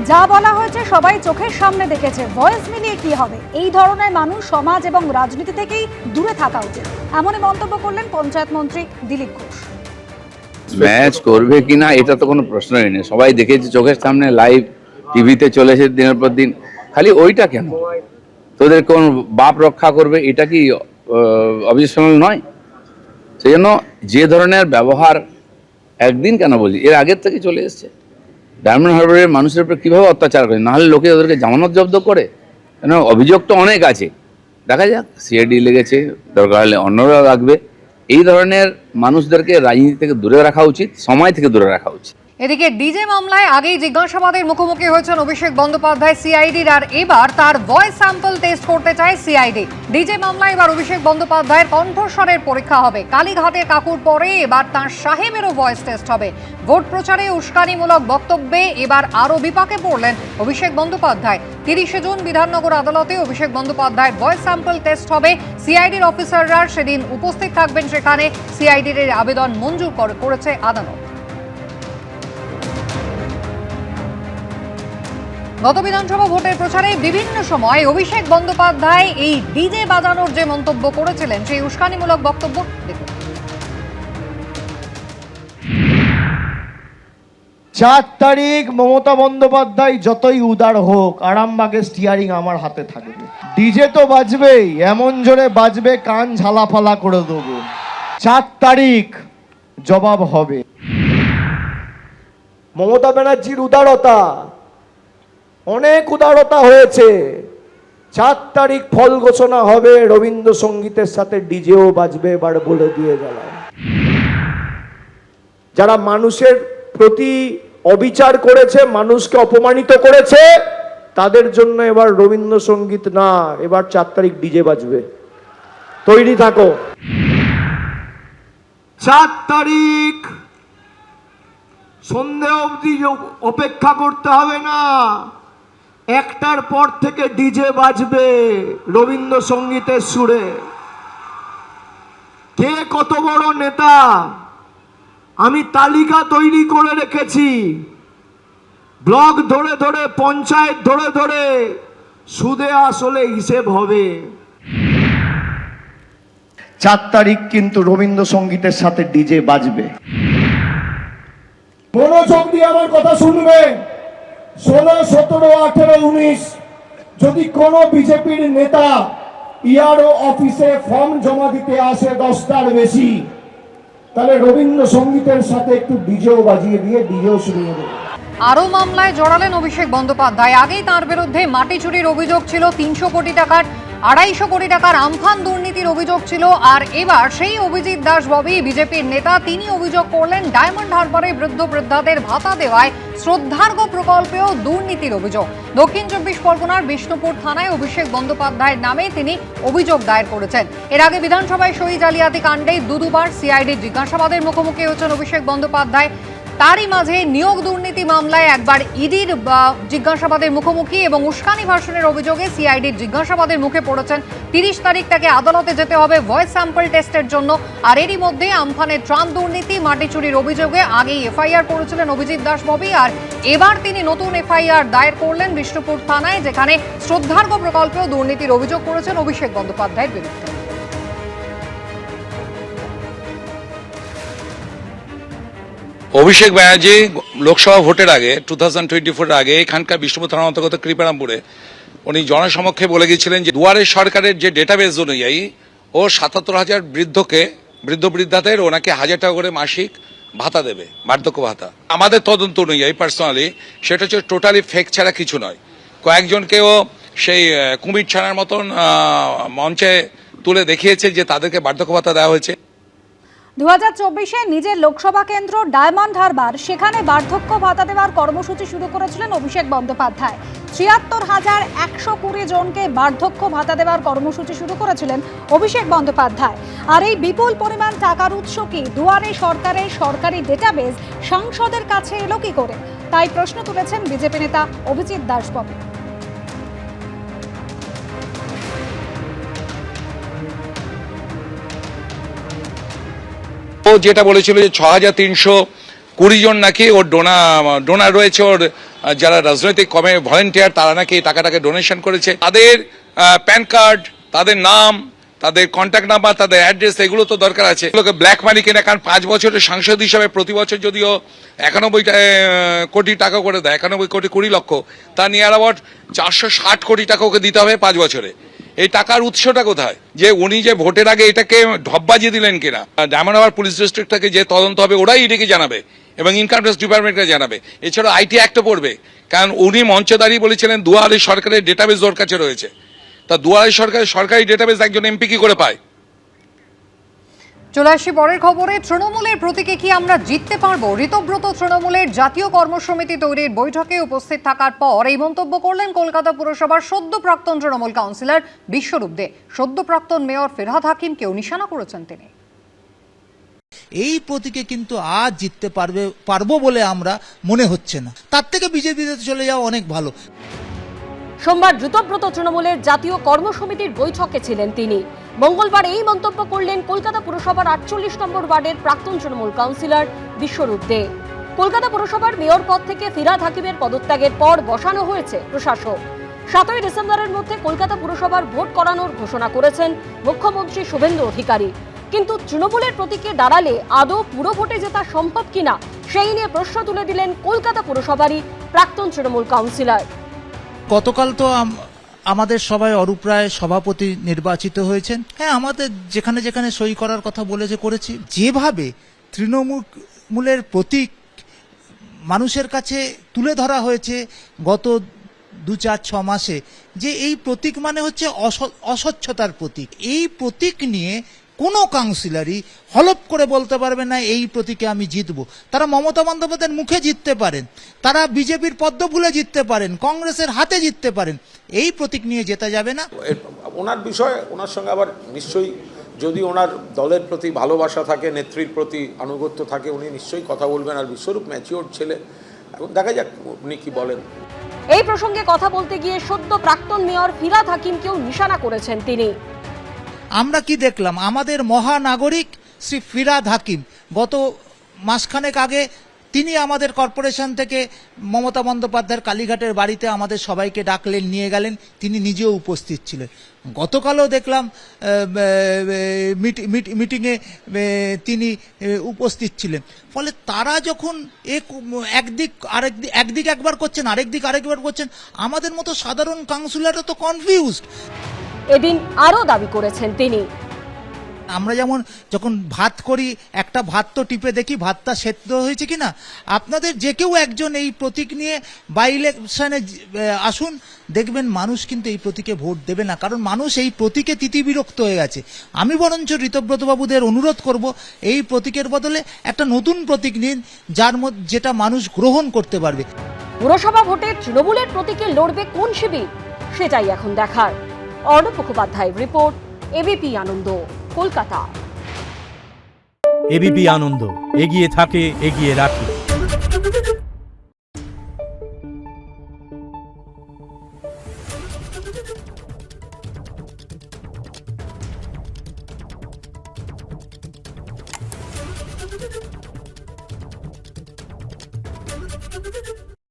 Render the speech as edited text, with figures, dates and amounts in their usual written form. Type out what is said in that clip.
যা বলা হয়েছে সবাই চোখের সামনে দেখেছে, ভয়েস মিলিয়ে কি হবে? এই ধরনের মানুষ সমাজ এবং রাজনীতি থেকেই দূরে থাকা উচিত, এমনই মন্তব্য করলেন পঞ্চায়েত মন্ত্রী দিলীপ ঘোষ। ম্যাচ করবে কিনা এটা তো কোনো প্রশ্নই নেই, সবাই দেখেছে চোখের সামনে, লাইভ টিভিতে চলেছে দিনের পর দিন। খালি ওইটা কেন, তোদের কোন বাপ রক্ষা করবে, এটা কি অবজেকশনাল নয়? সেই জন্য যে ধরনের ব্যবহার, একদিন কেন বলি, এর আগের থেকে চলে এসছে। ডায়মন্ড হারবারের মানুষের উপর কীভাবে অত্যাচার করে, নাহলে লোকে ওদেরকে জামানত জব্দ করে। কেন, অভিযোগ তো অনেক আছে, দেখা যাক, সিআইডি লেগেছে, দরকার হলে অন্যরা রাখবে। এই ধরনের মানুষদেরকে রাজনীতি থেকে দূরে রাখা উচিত, সময় থেকে দূরে রাখা উচিত। এদিকে ডিজে মামলায় আগেই জিজ্ঞাসাবাদের মুখোমুখি হয়েছেন অভিষেক বন্দ্যোপাধ্যায় সিআইডির, আর এবার তার ভয়েস স্যাম্পল টেস্ট করতে চায় সিআইডি। ডিজে মামলায় এবার অভিষেক বন্দ্যোপাধ্যায়ের কণ্ঠস্বরের পরীক্ষা হবে। কালীঘাটের কাকুর পরে এবার তাঁর সাহেবেরও ভয়েস টেস্ট হবে। ভোট প্রচারে উস্কানিমূলক বক্তব্যে এবার আরও বিপাকে পড়লেন অভিষেক বন্দ্যোপাধ্যায়। 30শে জুন বিধাননগর আদালতে অভিষেক বন্দ্যোপাধ্যায়ের ভয়েস স্যাম্পল টেস্ট হবে। সিআইডির অফিসাররা সেদিন উপস্থিত থাকবেন সেখানে। সিআইডির এর আবেদন মঞ্জুর করেছে আদালত। গত বিধানসভা ভোটের প্রচারে বিভিন্ন সময় অভিষেক বন্দ্যোপাধ্যায় এই ডিজে বাজানোর যে মন্তব্য করেছিলেন, সেই উস্কানিমূলক বক্তব্য দেখুন। 4 তারিখ মমতা বন্দ্যোপাধ্যায় যতই উদার হোক, আরামবাগের স্টিয়ারিং আমার হাতে থাকবে। ডিজে তো বাজবেই, এমন জোরে বাজবে কান ঝালাফালা করে দেবো। 4 তারিখ জবাব হবে। মমতা ব্যানার্জির উদারতা, অনেক উদারতা হয়েছে। 4 তারিখ ফল ঘোষণা হবে, রবীন্দ্রসঙ্গীতের সাথে ডিজেও বাজবে, এবার বলে দিয়ে গেলাম। যারা মানুষের প্রতি অবিচার করেছে, মানুষকে অপমানিত করেছে, তাদের জন্য এবার রবীন্দ্রসঙ্গীত না, এবার 4 তারিখ ডিজে বাজবে। তৈরি থাকো। 4 তারিখ সন্ধে অবধি অপেক্ষা করতে হবে না, 1টার পর থেকে ডিজে বাজবে রবীন্দ্রসঙ্গীতের সুরে। কে কত বড় নেতা আমি তালিকা তৈরি করে রেখেছি, ব্লক ধরে ধরে, পঞ্চায়েত ধরে ধরে, সুদে আসলে হিসেব হবে। 4 তারিখ কিন্তু রবীন্দ্রসঙ্গীতের সাথে ডিজে বাজবে। মনোযোগ দিয়ে আমার কথা শুনবেন। 16, 17, 18, 19 যদি কোনো বিজেপির নেতা ইআরও অফিসে ফর্ম জমা দিতে আসে 10টার বেশি, তাহলে রবীন্দ্রসঙ্গীতের সাথে একটু ডিজেও বাজিয়ে দিয়ে ডিজেও শুনিয়ে দেবে। আরও মামলায় জড়ালেন অভিষেক বন্দ্যোপাধ্যায়। আগেই তার বিরুদ্ধে মাটি চুরির অভিযোগ ছিল, 300 কোটি টাকার, 250 কোটি টাকার আমফান দুর্নীতির অভিযোগ ছিল। আর এবার সেই অভিজিৎ দাস ববি, বিজেপির নেতা, তিনি অভিযোগ করলেন ডায়মন্ড হারবারে বৃদ্ধ বৃদ্ধাদের ভাতা দেওয়ায় শ্রদ্ধার্ঘ প্রকল্পেও দুর্নীতির অভিযোগ। দক্ষিণ 24 পরগনার বিষ্ণুপুর থানায় অভিষেক বন্দ্যোপাধ্যায়ের নামে তিনি অভিযোগ দায়ের করেছেন। এর আগে বিধানসভায় সই জালিয়াতি কাণ্ডে দুবার সিআইডির জিজ্ঞাসাবাদের মুখোমুখি হয়েছেন অভিষেক বন্দ্যোপাধ্যায়। তারই মাঝে নিয়োগ দুর্নীতি মামলায় একবার ইডির জিজ্ঞাসাবাদের মুখোমুখি এবং উস্কানি ভাষণের অভিযোগে সিআইডির জিজ্ঞাসাবাদের মুখে পড়েছেন। 30 তারিখ তাকে আদালতে যেতে হবে ভয়েস স্যাম্পল টেস্টের জন্য। আর এরই মধ্যে আমফানের ত্রাণ দুর্নীতি, মাটি চুরির অভিযোগে আগেই এফআইআর করেছিলেন অভিজিৎ দাস ববি, আর এবার তিনি নতুন এফআইআর দায়ের করলেন বিষ্ণুপুর থানায়, যেখানে শ্রদ্ধার্ঘ প্রকল্পেও দুর্নীতির অভিযোগ করেছেন অভিষেক বন্দ্যোপাধ্যায়ের বিরুদ্ধে। অভিষেক ব্যানার্জি লোকসভা ভোটের আগে 2024 আগে এখানকার বিষ্ণুপুর থানার অন্তর্গত কৃপারামপুরে উনি জনসমক্ষে বলে গিয়েছিলেন যে দুয়ারে সরকারের যে ডেটাবেস অনুযায়ী ও 77,000 বৃদ্ধ বৃদ্ধাদের ওনাকে 1000 টাকা করে মাসিক ভাতা দেবে, বার্ধক্য ভাতা। আমাদের তদন্ত অনুযায়ী পার্সোনালি সেটা হচ্ছে টোটালি ফেক ছাড়া কিছু নয়। কয়েকজনকেও সেই কুমির ছানার মতন মঞ্চে তুলে দেখিয়েছে যে তাদেরকে বার্ধক্য ভাতা দেওয়া হয়েছে। 2024-এ নিজের লোকসভা কেন্দ্র ডায়মন্ড হারবার, সেখানে বার্ধক্য ভাতা দেওয়ার কর্মসূচি শুরু করেছিলেন অভিষেক বন্দ্যোপাধ্যায়। 73,120 জনকে বার্ধক্য ভাতা দেওয়ার কর্মসূচি শুরু করেছিলেন অভিষেক বন্দ্যোপাধ্যায়। আর এই বিপুল পরিমাণ টাকার উৎস কি, দুয়ারে সরকারের সরকারি ডেটাবেস সাংসদের কাছে এলো কি করে, তাই প্রশ্ন তুলেছেন বিজেপি নেতা অভিজিৎ দাস ববি। ও যেটা বলেছিল যে 6,300 20 জন নাকি ওর ডোনার রয়েছে, ওর যারা রাজনৈতিক কমে ভলেন্টিয়ার তারা নাকি টাকাটাকে ডোনেশন করেছে। তাদের প্যান কার্ড, তাদের নাম, তাদের কন্ট্যাক্ট নাম্বার, তাদের অ্যাড্রেস এগুলো তো দরকার আছে। এগুলোকে ব্ল্যাক মানি কিনা, কারণ 5 বছরের সাংসদ হিসাবে প্রতি বছর যদিও 91 কোটি টাকা করে দেয়, 91 কোটি 20 লক্ষ, তা নিয়ে অ্যাবাউট 460 কোটি টাকা ওকে দিতে হবে 5 বছরে। এই টাকার উৎসটা কোথায়? যে উনি যে ভোটের আগে এটাকে ঢপবাজি দিলেন কিনা, ডায়মন্ড হারবার পুলিশ ডিস্ট্রিক্ট থেকে যে তদন্ত হবে ওরাই এটাকে জানাবে এবং ইনকাম ট্যাক্স ডিপার্টমেন্টকে জানাবে। এছাড়া আইটি অ্যাক্টও পড়বে, কারণ উনি মঞ্চে দাঁড়িয়ে বলেছিলেন দুয়ারে সরকারের ডেটাবেস ওর কাছে রয়েছে। তা দুয়ারে সরকারি ডেটাবেস একজন এমপি কি করে পায়? চলে আসি পরের খবরে। তৃণমূলের প্রতীকে কি আমরা জিততে পারবো? ঋতব্রত তৃণমূলের জাতীয় কর্মসমিতি তৈরির বৈঠকে উপস্থিত থাকার পর এই মন্তব্য করলেন কলকাতা পুরসভার সদ্য প্রাক্তন তৃণমূল কাউন্সিলর বিশ্বরূপ দে। সদ্য প্রাক্তন মেয়র ফিরহাদ হাকিমকেও নিশানা করেছেন তিনি। এই প্রতীকে কিন্তু আজ জিততে পারবো বলে আমরা মনে হচ্ছে না, তার থেকে বিজেপিতে চলে যাওয়া অনেক ভালো। সোমবার ঋতব্রত তৃণমূলের জাতীয় কর্মসমিতির বৈঠকে ছিলেন তিনি। মঙ্গলবার এই মন্তব্য করলেন কলকাতা পুরসভার 48 নম্বর ওয়ার্ডের প্রাক্তন তৃণমূল কাউন্সিলর বিশ্বরূপ দে। কলকাতা পুরসভার মেয়র পদ থেকে ফিরহাদ হাকিমের পদত্যাগের পর বসানো হয়েছে প্রশাসক। 7ই ডিসেম্বরের মধ্যে কলকাতা পুরসভার ভোট করানোর ঘোষণা করেছেন মুখ্যমন্ত্রী শুভেন্দু অধিকারী। কিন্তু তৃণমূলের প্রতীকে দাঁড়ালে আদৌ পুরো ভোটে জেতা সম্ভব কিনা সেই নিয়ে প্রশ্ন তুলে দিলেন কলকাতা পুরসভারই প্রাক্তন তৃণমূল কাউন্সিলর। গতকাল তো আমাদের সবাই অরূপ রায় সভাপতি নির্বাচিত হয়েছেন। হ্যাঁ, আমাদের যেখানে যেখানে সই করার কথা বলেছে করেছি। যেভাবে তৃণমূলের প্রতীক মানুষের কাছে তুলে ধরা হয়েছে গত 2-4-6 মাসে, যে এই প্রতীক মানে হচ্ছে অস্বচ্ছতার প্রতীক। এই প্রতীক নিয়ে কোনো কাউন্সিলরই হলপ করে বলতে পারবে না এই প্রতীকে আমি জিতব। তারা মমতা বন্দ্যোপাধ্যায়ের মুখে জিততে পারেন, তারা বিজেপির পদ্মফুলে জিততে পারেন, কংগ্রেসের হাতে জিততে পারেন, এই প্রতীক নিয়ে জেতা যাবে না। ওনার বিষয়, ওনার সঙ্গে আবার নিশ্চয়ই যদি ওনার দলের প্রতি ভালোবাসা থাকে, নেত্রীর প্রতি আনুগত্য থাকে, উনি নিশ্চয়ই কথা বলবেন। আর বিশ্বরূপ ম্যাচিওর ছেলে, এখন দেখা যাক উনি কি বলেন। এই প্রসঙ্গে কথা বলতে গিয়ে সদ্য প্রাক্তন মেয়র ফিরহাদ হাকিমকেও নিশানা করেছেন তিনি। আমরা কি দেখলাম, আমাদের মহানাগরিক শ্রী ফিরহাদ হাকিম গত মাসখানেক আগে তিনি আমাদের কর্পোরেশন থেকে মমতা বন্দ্যোপাধ্যায়ের কালীঘাটের বাড়িতে আমাদের সবাইকে ডাকলেন, নিয়ে গেলেন, তিনি নিজেও উপস্থিত ছিলেন। গতকালও দেখলাম মিটিংয়ে তিনি উপস্থিত ছিলেন। ফলে তারা যখন একদিক একবার করছেন, আরেকবার করছেন, আমাদের মতো সাধারণ কাউন্সিলররা তো কনফিউজড। এদিন আরও দাবি করেছেন তিনি। আমরা যেমন যখন ভাত করি, একটা ভাত তো টিপে দেখি ভাতটা সেদ্ধ হয়েছে কিনা। আপনাদের যে কেউ একজন এই প্রতীক নিয়ে বাই ইলেকশনে আসুন, দেখবেন মানুষ কিন্তু এই প্রতীকে ভোট দেবে না, কারণ মানুষ এই প্রতীকে তিতিবিরক্ত হয়ে গেছে। আমি বরঞ্চ ঋতব্রতবাবুদের অনুরোধ করব, এই প্রতীকের বদলে একটা নতুন প্রতীক নিন, যেটা মানুষ গ্রহণ করতে পারবে। পুরসভা ভোটে তৃণমূলের প্রতীকে লড়বে কোন শিবির, সেটাই এখন দেখার। অর্ণব মুখোপাধ্যায়ের রিপোর্ট, এবিপি আনন্দ, কলকাতা। এবিপি আনন্দ, এগিয়ে থাকে, এগিয়ে রাখে।